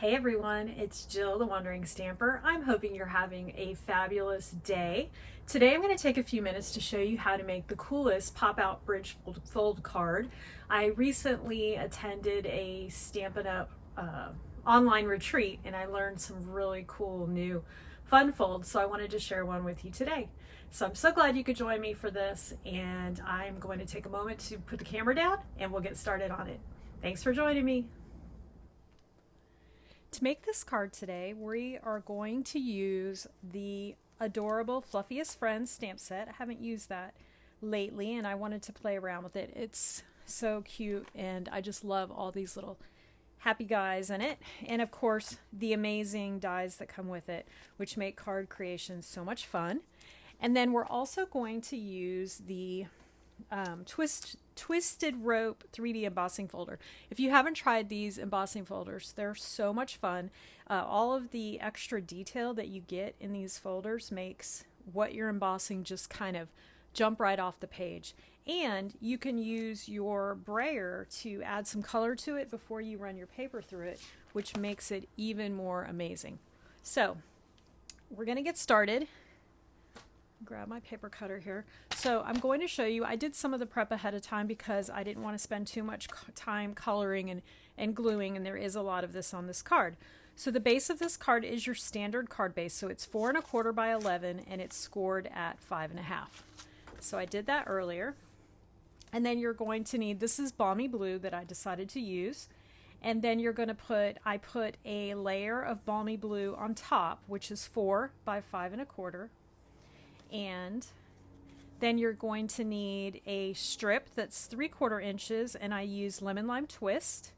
Hey everyone, it's Jill, the Wandering Stamper. I'm hoping you're having a fabulous day. Today I'm going to take a few minutes to show you how to make the coolest pop-out bridge fold card. I recently attended a Stampin' Up! Online retreat and I learned some really cool new fun folds, so I wanted to share one with you today. So I'm so glad you could join me for this, and I'm going to take a moment to put the camera down and we'll get started on it. Thanks for joining me. To make this card today, we are going to use the adorable Fluffiest Friends stamp set. I haven't used that lately and I wanted to play around with it. It's so cute and I just love all these little happy guys in it. And of course, the amazing dies that come with it, which make card creation so much fun. And then we're also going to use the Twisted Rope 3D embossing folder. If you haven't tried these embossing folders, they're so much fun. All of the extra detail that you get in these folders makes what you're embossing just kind of jump right off the page. And you can use your brayer to add some color to it before you run your paper through it, which makes it even more amazing. So we're going to get started. Grab my paper cutter here. So I'm going to show you, I did some of the prep ahead of time because I didn't want to spend too much time coloring and gluing, and there is a lot of this on this card. So the base of this card is your standard card base. So it's 4 1/4 by 11 and it's scored at 5 1/2. So I did that earlier. And then you're going to need, this is Balmy Blue that I decided to use. And then you're going to I put a layer of Balmy Blue on top, which is 4 by 5 1/4. And then you're going to need a strip that's 3/4 inches, and I use Lemon Lime Twist.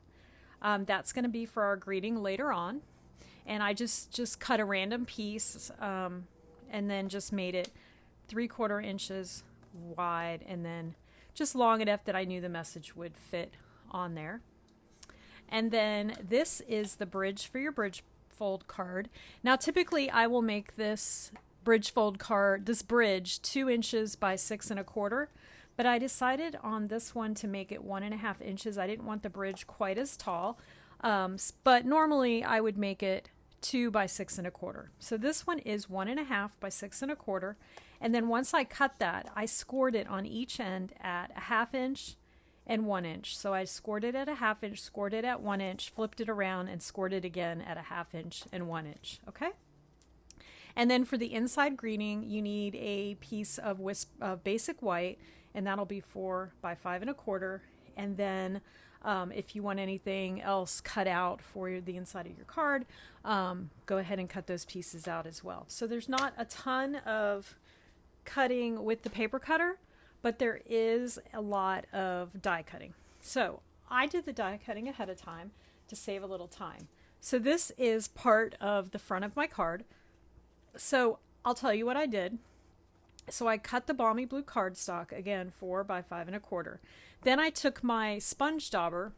That's going to be for our greeting later on. And I just cut a random piece and then just made it 3/4 inches wide and then just long enough that I knew the message would fit on there. And then this is the bridge for your bridge fold card. Now typically I will make this bridge fold card, this bridge 2 inches by 6 1/4, but I decided on this one to make it 1 1/2 inches. I didn't want the bridge quite as tall, but normally I would make it 2 by 6 1/4. So this one is 1 1/2 by 6 1/4, and then once I cut that, I scored it on each end at a 1/2 inch and 1 inch. So I scored it at a 1/2 inch, scored it at 1 inch, flipped it around, and scored it again at a 1/2 inch and 1 inch. Okay. And then for the inside greeting, you need a piece of basic white, and that'll be 4 by 5 1/4. And then if you want anything else cut out for the inside of your card, go ahead and cut those pieces out as well. So there's not a ton of cutting with the paper cutter, but there is a lot of die cutting. So I did the die cutting ahead of time to save a little time. So this is part of the front of my card. So I'll tell you what I did. So I cut the Balmy Blue cardstock, again 4 by 5 1/4. Then I took my sponge dauber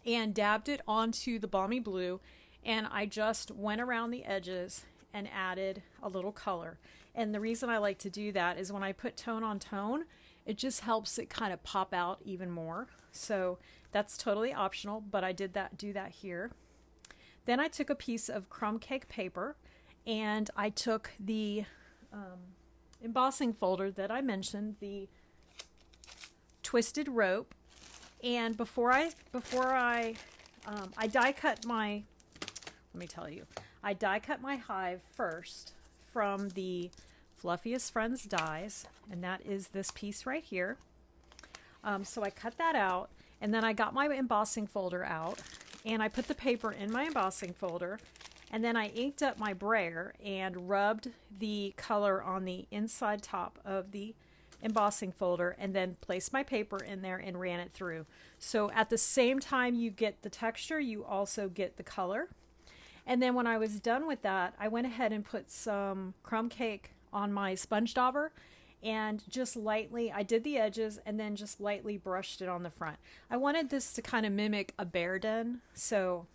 and dabbed it onto the Balmy Blue, and I just went around the edges and added a little color. And the reason I like to do that is when I put tone on tone, it just helps it kind of pop out even more. So that's totally optional, but I did do that here. Then I took a piece of crumb cake paper, and I took the embossing folder that I mentioned, the Twisted Rope, and before I die cut my, let me tell you, I die cut my hive first from the Fluffiest Friends dies, and that is this piece right here. So I cut that out, and then I got my embossing folder out, and I put the paper in my embossing folder. And then I inked up my brayer and rubbed the color on the inside top of the embossing folder, and then placed my paper in there and ran it through. So at the same time you get the texture, you also get the color. And then when I was done with that, I went ahead and put some crumb cake on my sponge dauber and just lightly, I did the edges and then just lightly brushed it on the front. I wanted this to kind of mimic a bear den, so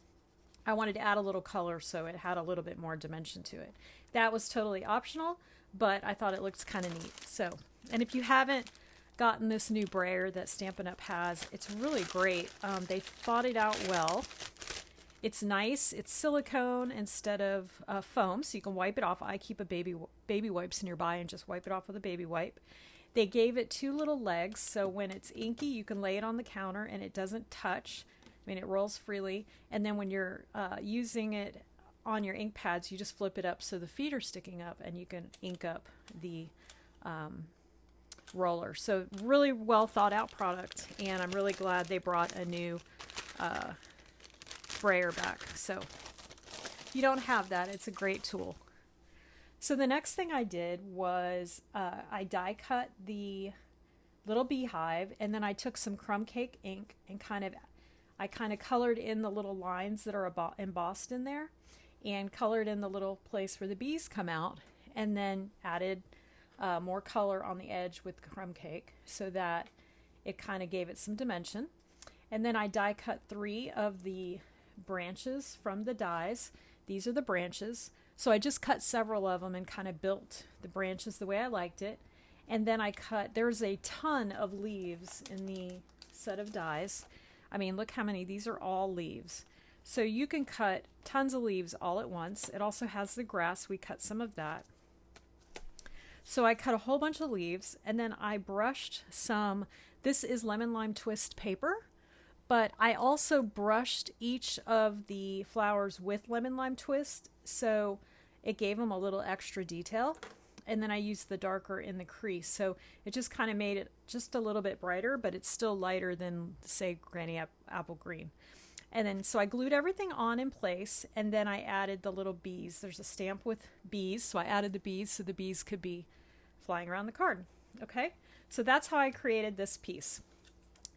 I wanted to add a little color so it had a little bit more dimension to it. That was totally optional, but I thought it looked kind of neat. So, and if you haven't gotten this new brayer that Stampin' Up! Has, it's really great. They thought it out well, It's nice. It's silicone instead of foam, so you can wipe it off. I keep a baby wipes nearby and just wipe it off with a baby wipe. They gave it two little legs, so when it's inky, you can lay it on the counter and it doesn't touch. I mean, it rolls freely. And then when you're using it on your ink pads, you just flip it up so the feet are sticking up and you can ink up the roller. So really well thought out product, and I'm really glad they brought a new sprayer back. So if you don't have that, it's a great tool. So the next thing I did was I die cut the little beehive, and then I took some crumb cake ink and I kind of colored in the little lines that are embossed in there, and colored in the little place where the bees come out, and then added more color on the edge with crumb cake so that it kind of gave it some dimension. And then I die cut 3 of the branches from the dies. These are the branches. So I just cut several of them and kind of built the branches the way I liked it. And then there's a ton of leaves in the set of dies. I mean, look how many, these are all leaves. So you can cut tons of leaves all at once. It also has the grass. We cut some of that. So I cut a whole bunch of leaves, and then I brushed this is lemon lime twist paper, but I also brushed each of the flowers with lemon lime twist, so it gave them a little extra detail. And then I used the darker in the crease, so it just kind of made it just a little bit brighter, but it's still lighter than, say, Granny Apple Green. And then so I glued everything on in place, and then I added the little bees. There's a stamp with bees, so I added the bees so the bees could be flying around the card. Okay, so that's how I created this piece.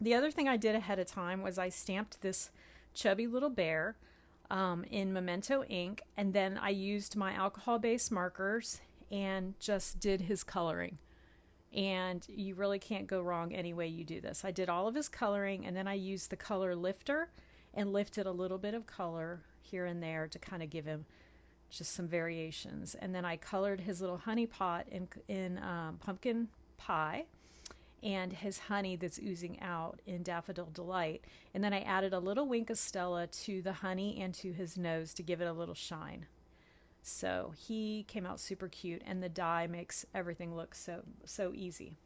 The other thing I did ahead of time was I stamped this chubby little bear in Memento ink, and then I used my alcohol-based markers and just did his coloring. And you really can't go wrong any way you do this. I did all of his coloring, and then I used the color lifter and lifted a little bit of color here and there to kind of give him just some variations. And then I colored his little honey pot in pumpkin pie, and his honey that's oozing out in Daffodil Delight. And then I added a little wink of Stella to the honey and to his nose to give it a little shine. So he came out super cute, and the die makes everything look so easy.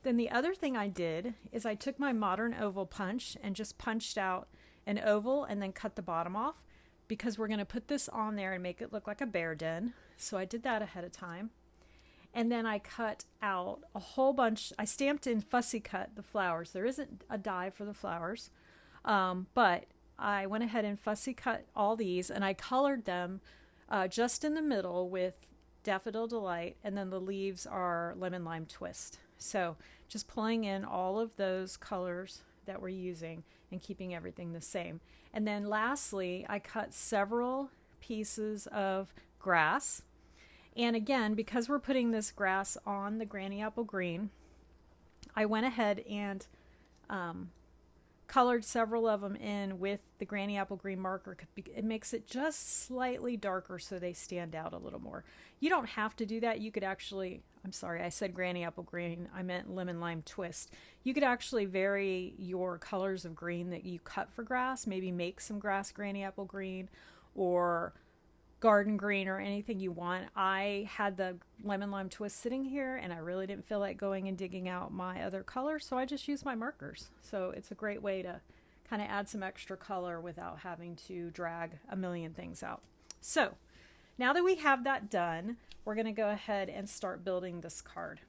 Then the other thing I did is I took my modern oval punch and just punched out an oval and then cut the bottom off, because we're going to put this on there and make it look like a bear den. So I did that ahead of time. And then I cut out a whole bunch. I stamped in fussy cut the flowers. There isn't a die for the flowers, but I went ahead and fussy cut all these, and I colored them just in the middle with Daffodil Delight, and then the leaves are lemon lime twist. So just pulling in all of those colors that we're using and keeping everything the same. And then lastly, I cut several pieces of grass. And again, because we're putting this grass on the Granny Apple Green, I went ahead and colored several of them in with the Granny Apple Green marker. It makes it just slightly darker so they stand out a little more. You don't have to do that. You could actually, I'm sorry, I said Granny Apple Green, I meant lemon lime twist. You could actually vary your colors of green that you cut for grass, maybe make some grass Granny Apple Green or garden green or anything you want. I had the lemon lime twist sitting here, and I really didn't feel like going and digging out my other colors, so I just used my markers. So it's a great way to kind of add some extra color without having to drag a million things out. So now that we have that done, we're going to go ahead and start building this card.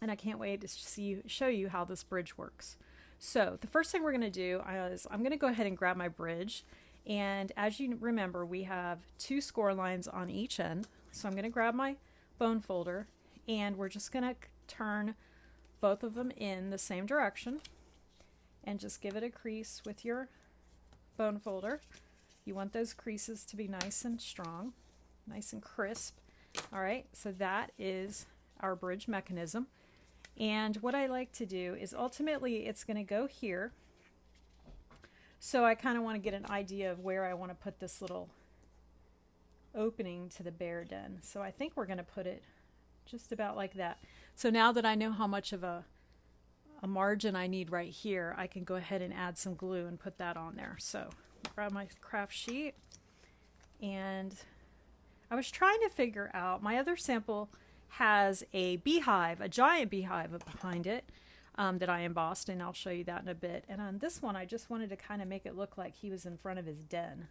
And I can't wait to show you how this bridge works. So the first thing we're going to do is I'm going to go ahead and grab my bridge. And as you remember, we have 2 score lines on each end. So I'm going to grab my bone folder, and we're just going to turn both of them in the same direction and just give it a crease with your bone folder. You want those creases to be nice and strong, nice and crisp. All right, so that is our bridge mechanism. And what I like to do is ultimately it's going to go here. So I kind of want to get an idea of where I want to put this little opening to the bear den. So I think we're going to put it just about like that. So now that I know how much of a margin I need right here, I can go ahead and add some glue and put that on there. So grab my craft sheet, and I was trying to figure out, my other sample has a beehive, a giant beehive behind it that I embossed, and I'll show you that in a bit. And on this one, I just wanted to kind of make it look like he was in front of his den.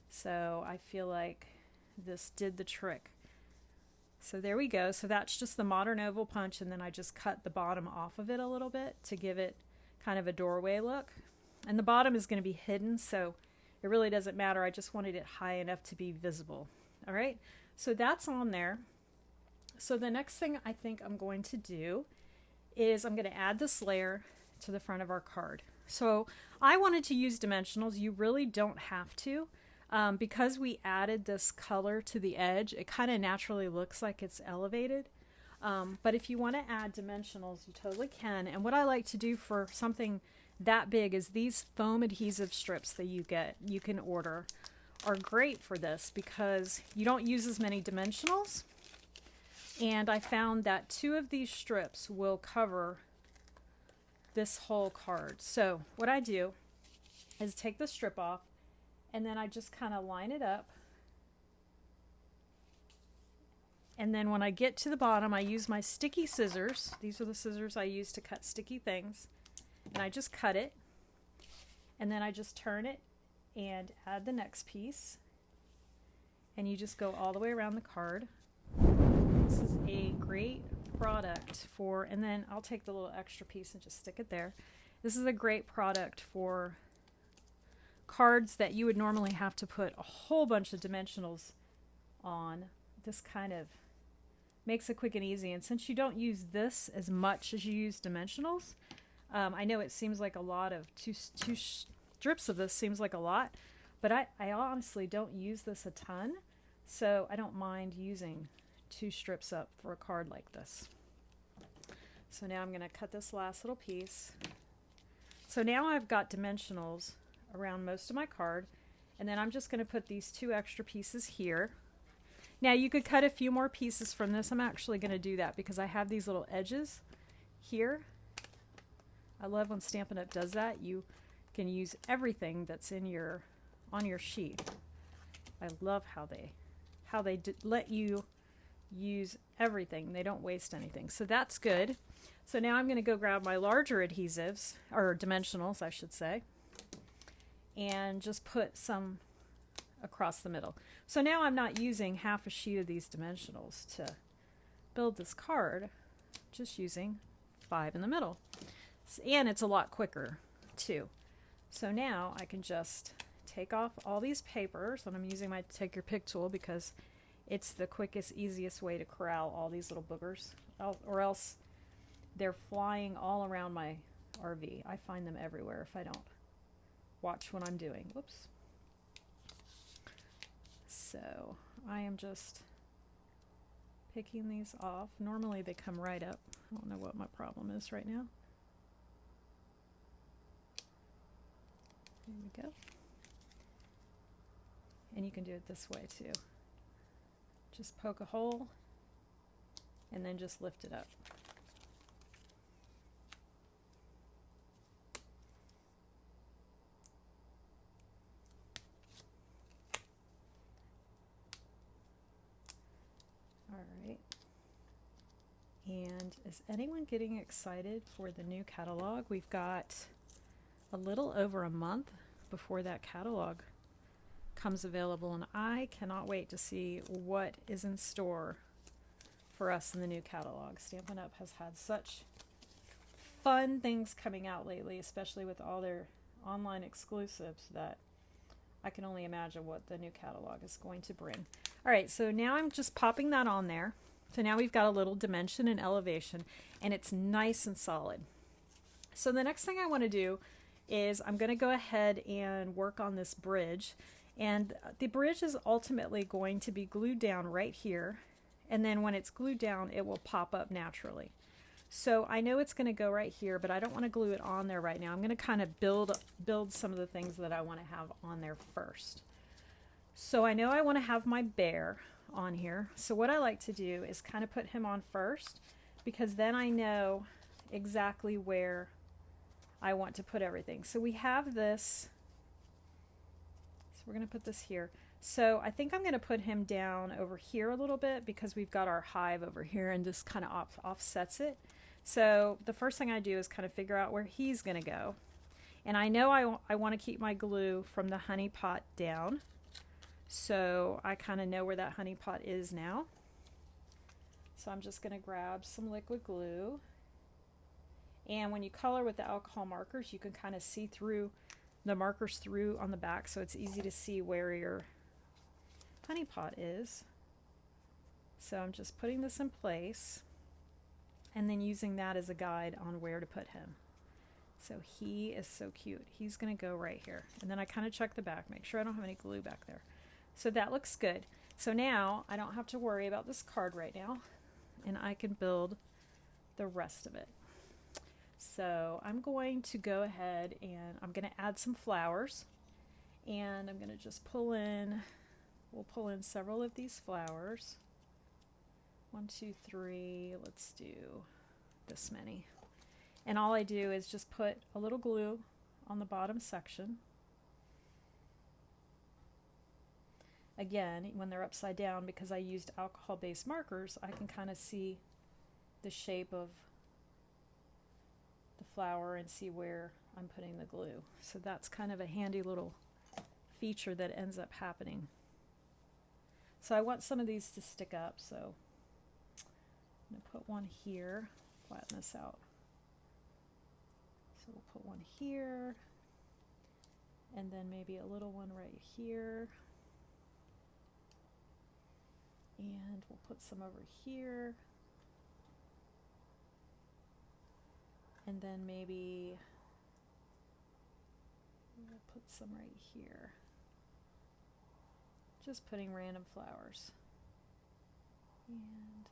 So I feel like this did the trick. So there we go. So that's just the modern oval punch, and then I just cut the bottom off of it a little bit to give it kind of a doorway look. And the bottom is going to be hidden, so it really doesn't matter. I just wanted it high enough to be visible. All right, so that's on there. So the next thing I think I'm going to do is I'm going to add this layer to the front of our card. So I wanted to use dimensionals. You really don't have to. Because we added this color to the edge, it kind of naturally looks like it's elevated. But if you want to add dimensionals, you totally can. And what I like to do for something that big is these foam adhesive strips that you can order are great for this because you don't use as many dimensionals. And I found that 2 of these strips will cover this whole card. So what I do is take the strip off, and then I just kind of line it up. And then when I get to the bottom, I use my sticky scissors. These are the scissors I use to cut sticky things. And I just cut it. And then I just turn it and add the next piece. And you just go all the way around the card. This is a great product for, and then I'll take the little extra piece and just stick it there. This is a great product for cards that you would normally have to put a whole bunch of dimensionals on. This kind of makes it quick and easy, and since you don't use this as much as you use dimensionals, I know it seems like a lot of two strips of this seems like a lot, but I honestly don't use this a ton, so I don't mind using 2 strips up for a card like this. So now I'm going to cut this last little piece. So now I've got dimensionals around most of my card, and then I'm just going to put these 2 extra pieces here. Now you could cut a few more pieces from this. I'm actually going to do that because I have these little edges here. I love when Stampin' Up! Does that. You can use everything that's on your sheet. I love how they let you use everything. They don't waste anything. So that's good. So now I'm going to go grab my larger adhesives, or dimensionals I should say, and just put some across the middle. So now I'm not using half a sheet of these dimensionals to build this card, just using 5 in the middle. And it's a lot quicker too. So now I can just take off all these papers, and I'm using my Take Your Pick tool because it's the quickest, easiest way to corral all these little boogers, or else they're flying all around my RV. I find them everywhere if I don't watch what I'm doing. Whoops. So I am just picking these off. Normally they come right up. I don't know what my problem is right now. There we go. And you can do it this way too. Just poke a hole and then just lift it up. Alright, and is anyone getting excited for the new catalog? We've got a little over a month before that catalog comes available, and I cannot wait to see what is in store for us in the new catalog. Stampin' Up! Has had such fun things coming out lately, especially with all their online exclusives, that I can only imagine what the new catalog is going to bring. Alright, so now I'm just popping that on there. So now we've got a little dimension and elevation, and it's nice and solid. So the next thing I want to do is I'm going to go ahead and work on this bridge. And the bridge is ultimately going to be glued down right here. And then when it's glued down, it will pop up naturally. So I know it's going to go right here, but I don't want to glue it on there right now. I'm going to kind of build some of the things that I want to have on there first. So I know I want to have my bear on here. So what I like to do is kind of put him on first, because then I know exactly where I want to put everything. So we have this So we're going to put this here. So I think I'm going to put him down over here a little bit because we've got our hive over here and this kind of offsets it. So the first thing I do is kind of figure out where he's going to go. And I know I want to keep my glue from the honey pot down. So I kind of know where that honey pot is now. So I'm just going to grab some liquid glue. And when you color with the alcohol markers, you can kind of see through the markers through on the back, so it's easy to see where your honey pot is. So I'm just putting this in place and then using that as a guide on where to put him. So he is so cute. He's going to go right here. And then I kind of check the back, make sure I don't have any glue back there. So that looks good. So now I don't have to worry about this card right now, and I can build the rest of it. So I'm going to go ahead and I'm going to add some flowers, and I'm going to just we'll pull in several of these flowers. 1, 2, 3, let's do this many. And all I do is just put a little glue on the bottom section. Again, when they're upside down, because I used alcohol-based markers, I can kind of see the shape of the flower and see where I'm putting the glue. So that's kind of a handy little feature that ends up happening. So I want some of these to stick up, so I'm going to put one here, flatten this out. So we'll put one here, and then maybe a little one right here. And we'll put some over here. And then maybe we'll put some right here. Just putting random flowers. And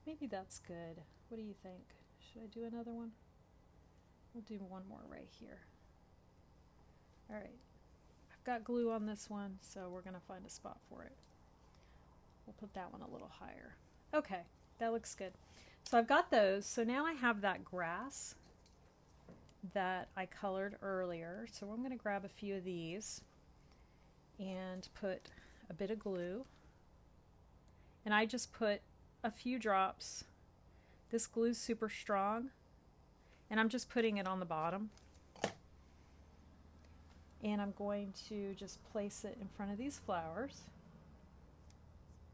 maybe that's good. What do you think? Should I do another one? We'll do one more right here. All right. I've got glue on this one, so we're going to find a spot for it. We'll put that one a little higher. Okay, that looks good. So I've got those. So now I have that grass that I colored earlier. So I'm going to grab a few of these and put a bit of glue. And I just put a few drops. This glue's super strong, and I'm just putting it on the bottom. And I'm going to just place it in front of these flowers.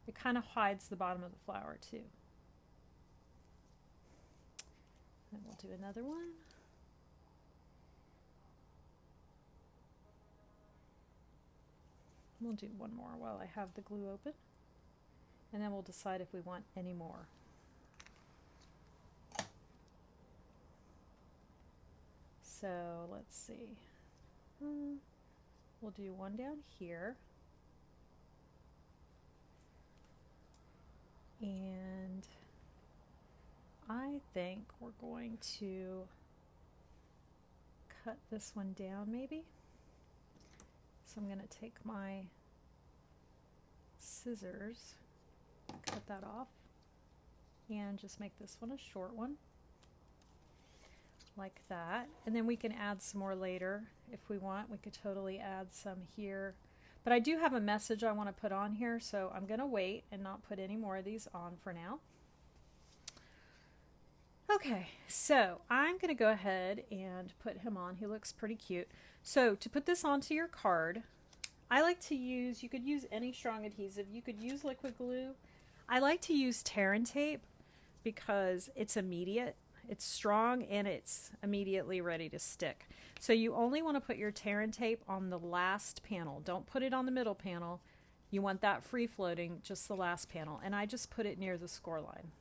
It kind of hides the bottom of the flower too. And we'll do another one. We'll do one more while I have the glue open. And then we'll decide if we want any more. So let's see. We'll do one down here. And I think we're going to cut this one down maybe. So I'm going to take my scissors, cut that off, and just make this one a short one, like that. And then we can add some more later if we want. We could totally add some here. But I do have a message I want to put on here, so I'm going to wait and not put any more of these on for now. Okay, so I'm going to go ahead and put him on. He looks pretty cute. So to put this onto your card, I like to use, you could use any strong adhesive. You could use liquid glue. I like to use tear and tape because it's immediate. It's strong and it's immediately ready to stick. So you only want to put your tear and tape on the last panel. Don't put it on the middle panel. You want that free floating, just the last panel. And I just put it near the score line.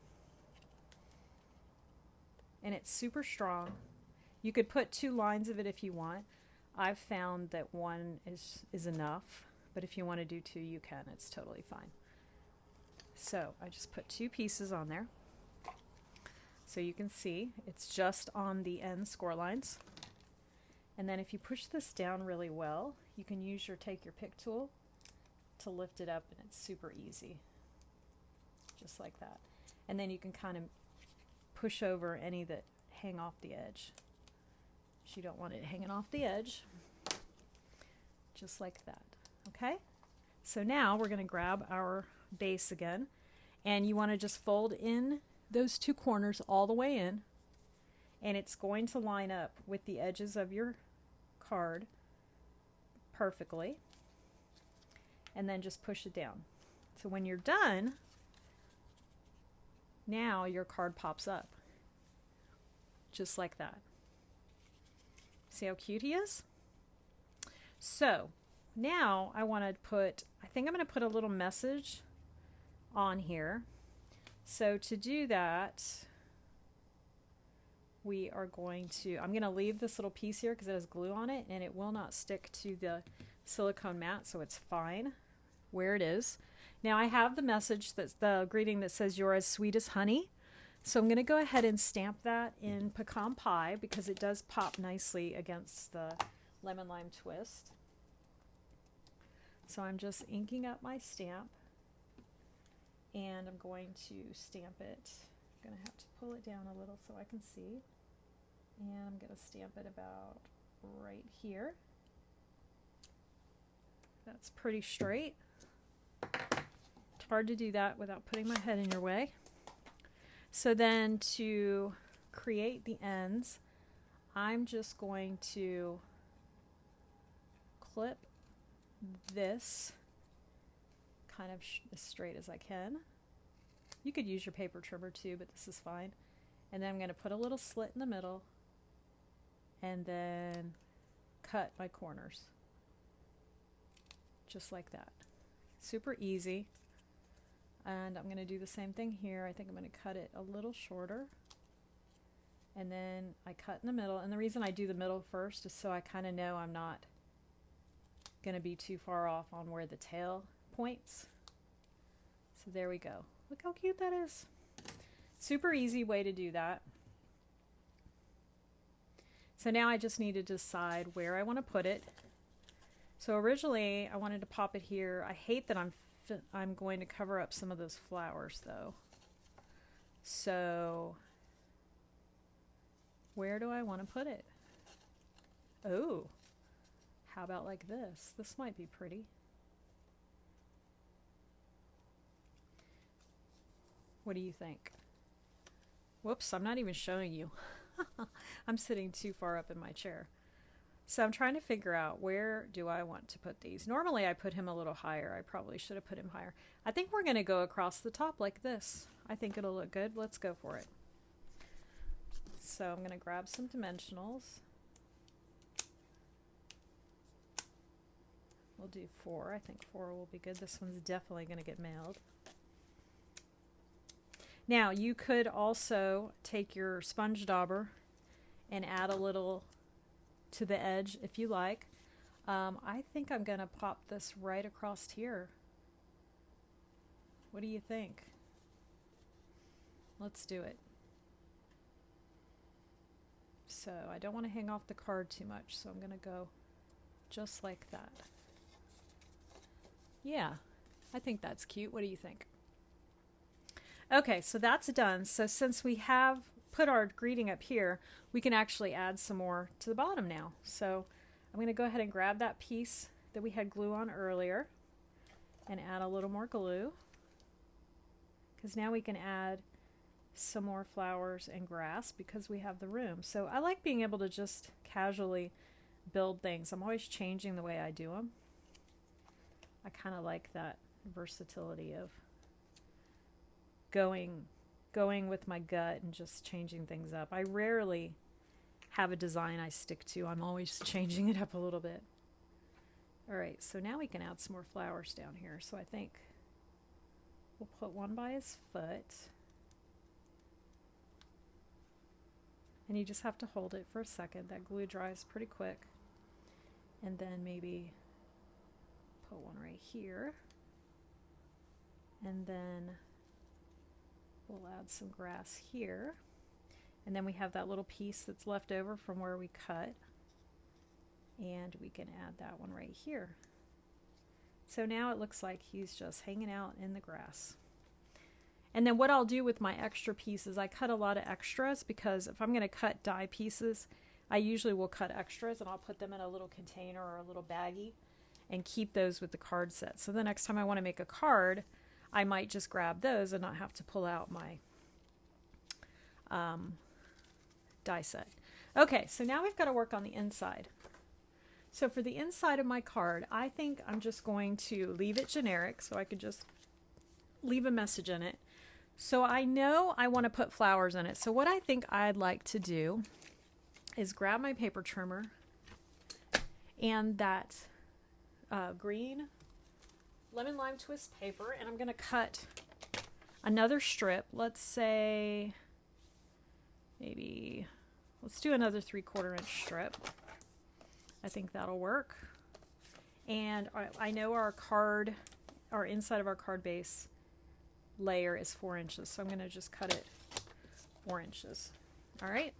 And it's super strong. You could put 2 lines of it if you want. I've found that 1 is enough, but if you want to do 2, you can. It's totally fine. So I just put 2 pieces on there. So you can see it's just on the end score lines. And then if you push this down really well, you can take your pick tool to lift it up, and it's super easy. Just like that. And then you can kind of push over any that hang off the edge. If you don't want it hanging off the edge. just like that. Okay, so now we're going to grab our base again, and you want to just fold in those two corners all the way in, and it's going to line up with the edges of your card perfectly, and then just push it down. So when you're done, now your card pops up just like that. See how cute he is? So now I want to put, I think I'm going to put a little message on here. So to do that, we are going to, I'm going to leave this little piece here because it has glue on it and it will not stick to the silicone mat, so it's fine where it is. Now I have the message, that's the greeting that says you're as sweet as honey. So I'm going to go ahead and stamp that in pecan pie because it does pop nicely against the lemon lime twist. So I'm just inking up my stamp and I'm going to stamp it. I'm going to have to pull it down a little so I can see. And I'm going to stamp it about right here. That's pretty straight. It's hard to do that without putting my head in your way. So then to create the ends, I'm just going to clip this kind of as straight as I can. You could use your paper trimmer too, but this is fine. And then I'm going to put a little slit in the middle and then cut my corners. Just like that. Super easy. And I'm going to do the same thing here. I think I'm going to cut it a little shorter. And then I cut in the middle. And the reason I do the middle first is so I kind of know I'm not going to be too far off on where the tail points. So there we go. Look how cute that is. Super easy way to do that. So now I just need to decide where I want to put it. So originally I wanted to pop it here. I hate that I'm going to cover up some of those flowers though. So where do I want to put it? Oh, how about like this? This might be pretty. What do you think? Whoops, I'm not even showing you. I'm sitting too far up in my chair. So I'm trying to figure out where do I want to put these. Normally I put him a little higher. I probably should have put him higher. I think we're going to go across the top like this. I think it'll look good. Let's go for it. So I'm going to grab some dimensionals. We'll do 4. I think 4 will be good. This one's definitely going to get mailed. Now you could also take your sponge dauber and add a little to the edge if you like. I think I'm going to pop this right across here. What do you think? Let's do it. So I don't want to hang off the card too much, so I'm going to go just like that. Yeah, I think that's cute. What do you think? Okay, so that's done. So since we have put our greeting up here, we can actually add some more to the bottom now. So I'm going to go ahead and grab that piece that we had glue on earlier and add a little more glue, because now we can add some more flowers and grass because we have the room. So I like being able to just casually build things. I'm always changing the way I do them. I kind of like that versatility of going with my gut and just changing things up. I rarely have a design I stick to. I'm always changing it up a little bit. All right, so now we can add some more flowers down here. So I think we'll put one by his foot. And you just have to hold it for a second. That glue dries pretty quick. And then maybe put one right here. And then we'll add some grass here. And then we have that little piece that's left over from where we cut. And we can add that one right here. So now it looks like he's just hanging out in the grass. And then what I'll do with my extra pieces, I cut a lot of extras because if I'm going to cut die pieces, I usually will cut extras and I'll put them in a little container or a little baggie. and keep those with the card set. So the next time I want to make a card, I might just grab those and not have to pull out my die set. Okay, so now we've got to work on the inside. So for the inside of my card, I think I'm just going to leave it generic, so I could just leave a message in it. So I know I want to put flowers in it. So what I think I'd like to do is grab my paper trimmer and that green lemon lime twist paper, and I'm going to cut another strip. Let's say maybe, let's do another 3/4 inch strip. I think that'll work. And I know our inside of our card base layer is 4 inches, so I'm going to just cut it 4 inches. All right.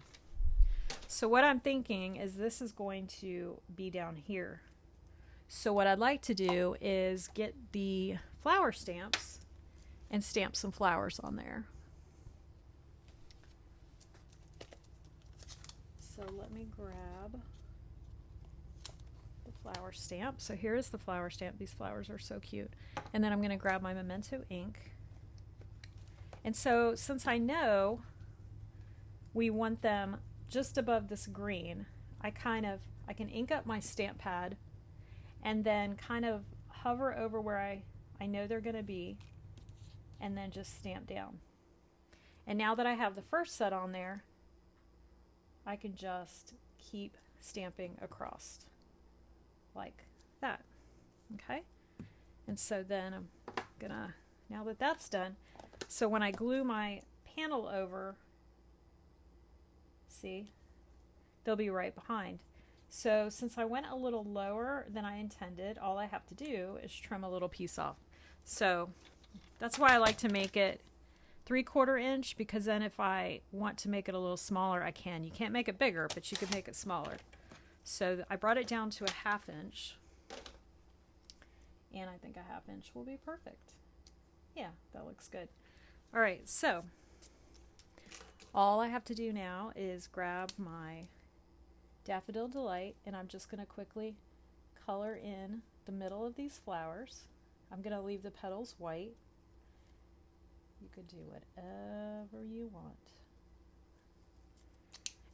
So what I'm thinking is this is going to be down here. So what I'd like to do is get the flower stamps and stamp some flowers on there. So let me grab the flower stamp. So here is the flower stamp. These flowers are so cute. And then I'm going to grab my Memento ink. And so since I know we want them just above this green, I can ink up my stamp pad and then kind of hover over where I know they're going to be and then just stamp down. And now that I have the first set on there, I can just keep stamping across like that. Okay? And so then I'm gonna, now that that's done, so when I glue my panel over, see, they'll be right behind. So since I went a little lower than I intended, all I have to do is trim a little piece off. So that's why I like to make it 3/4 inch, because then if I want to make it a little smaller, I can. You can't make it bigger, but you can make it smaller. So I brought it down to a 1/2 inch. And I think a 1/2 inch will be perfect. Yeah, that looks good. All right, so all I have to do now is grab my Daffodil Delight, and I'm just going to quickly color in the middle of these flowers. I'm going to leave the petals white. You could do whatever you want.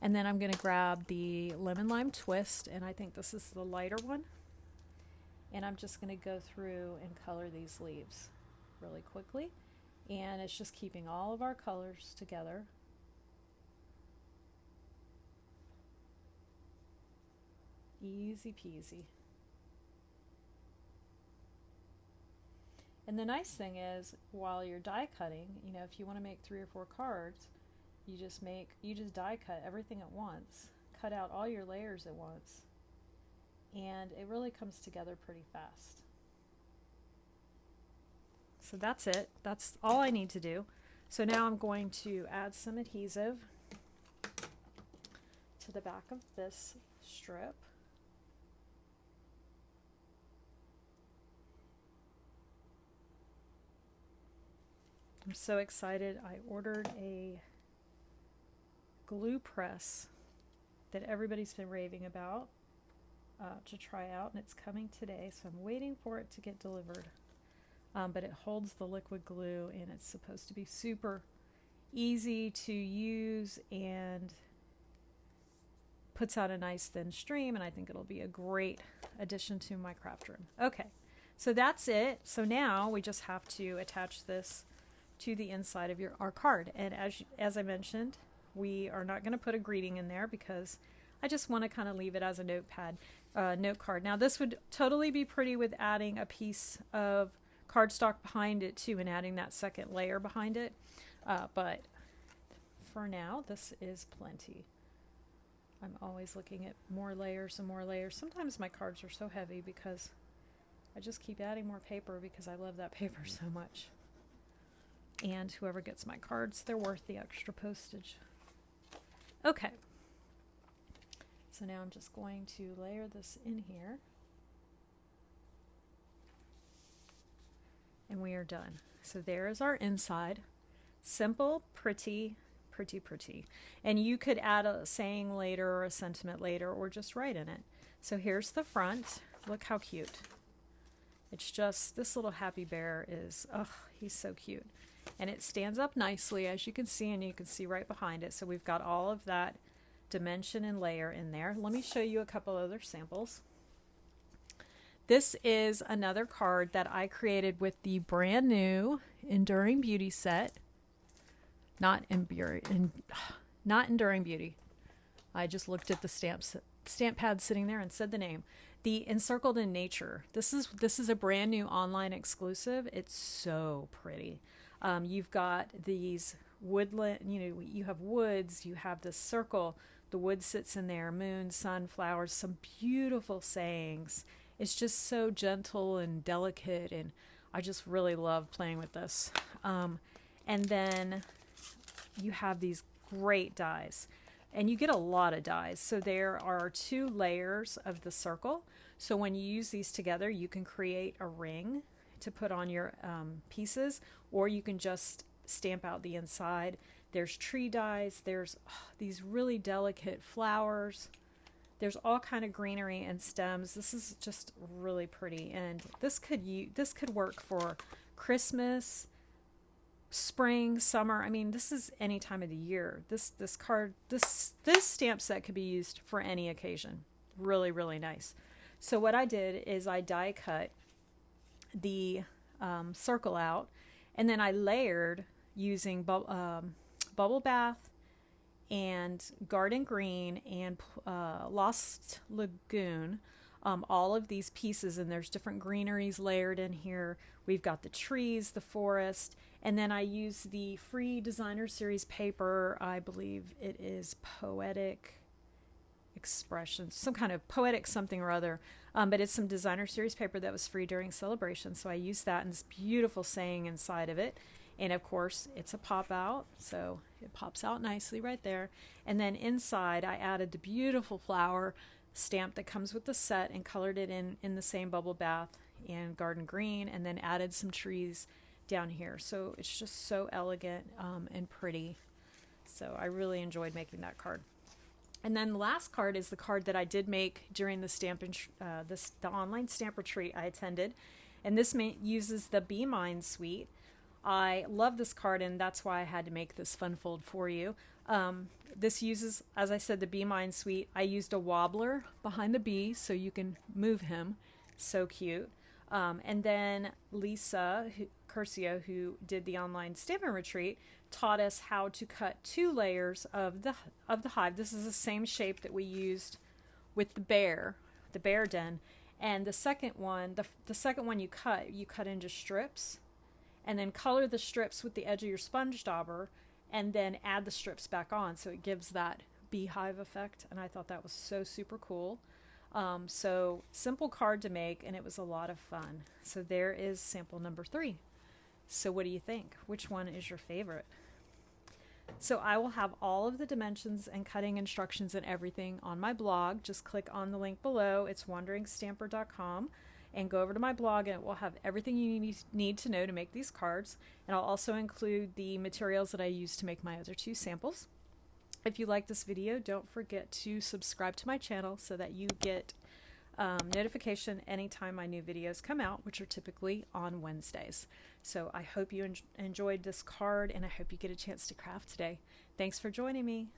And then I'm going to grab the Lemon Lime Twist, and I think this is the lighter one. And I'm just going to go through and color these leaves really quickly. And it's just keeping all of our colors together. Easy peasy. And the nice thing is, while you're die cutting, you know, if you want to make 3 or 4 cards, you just die cut everything at once, cut out all your layers at once, and it really comes together pretty fast. So that's it. That's all I need to do. So now I'm going to add some adhesive to the back of this strip. I'm so excited. I ordered a glue press that everybody's been raving about to try out, and it's coming today, so I'm waiting for it to get delivered. But it holds the liquid glue, and it's supposed to be super easy to use and puts out a nice thin stream, and I think it'll be a great addition to my craft room. Okay, so that's it. So now we just have to attach this to the inside of our card. And as I mentioned, we are not going to put a greeting in there because I just want to kind of leave it as a note card. Now this would totally be pretty with adding a piece of cardstock behind it too, and adding that second layer behind it. But for now, this is plenty. I'm always looking at more layers and more layers. Sometimes my cards are so heavy because I just keep adding more paper because I love that paper so much. And whoever gets my cards, they're worth the extra postage. Okay. So now I'm just going to layer this in here. And we are done. So there is our inside. Simple, pretty, pretty, pretty. And you could add a saying later or a sentiment later or just write in it. So here's the front. Look how cute. It's just, this little happy bear is, oh, he's so cute. And it stands up nicely, as you can see, and you can see right behind it. So we've got all of that dimension and layer in there. Let me show you a couple other samples. This is another card that I created with the brand new Enduring Beauty set. Not Enduring Beauty. I just looked at the stamp pad sitting there and said the name. The Encircled in Nature. This is a brand new online exclusive. It's so pretty. You've got these woodland, you have woods, you have this circle, the wood sits in there, moon, sun, flowers, some beautiful sayings. It's just so gentle and delicate, and I just really love playing with this. And then you have these great dies, and you get a lot of dies. So there are 2 layers of the circle. So when you use these together, you can create a ring to put on your pieces, or you can just stamp out the inside. There's tree dies, there's these really delicate flowers, there's all kind of greenery and stems. This is just really pretty, and this could work for Christmas, spring, summer. I mean, this is any time of the year. This stamp set could be used for any occasion. Really, really nice. So what I did is I die cut the circle out, and then I layered using Bubble Bath and Garden Green and Lost Lagoon, all of these pieces, and there's different greeneries layered in here. We've got the trees, the forest, and then I use the free designer series paper. I believe it is Poetic Expressions, some kind of poetic something or other, but it's some designer series paper that was free during celebration, so I used that, and this beautiful saying inside of it. And of course it's a pop out, so it pops out nicely right there. And then inside I added the beautiful flower stamp that comes with the set and colored it in the same Bubble Bath and Garden Green, and then added some trees down here. So it's just so elegant and pretty. So I really enjoyed making that card. And then the last card is the card that I did make during the the online stamp retreat I attended, and this uses the Be Mine suite. I love this card, and that's why I had to make this fun fold for you. This uses, as I said, the Be Mine suite. I used a wobbler behind the bee so you can move him. So cute. And then Lisa Curcio, who did the online stamping retreat, taught us how to cut 2 layers of the hive. This is the same shape that we used with the bear den. And the second one, the second one you cut into strips, and then color the strips with the edge of your sponge dauber, and then add the strips back on, so it gives that beehive effect. And I thought that was so super cool. So simple card to make, and it was a lot of fun. So there is sample number 3. So what do you think? Which one is your favorite? So I will have all of the dimensions and cutting instructions and everything on my blog. Just click on the link below. It's wanderingstamper.com, and go over to my blog, and it will have everything you need to know to make these cards. And I'll also include the materials that I use to make my other 2 samples. If you like this video, don't forget to subscribe to my channel so that you get notification anytime my new videos come out, which are typically on Wednesdays. So I hope you enjoyed this card, and I hope you get a chance to craft today. Thanks for joining me.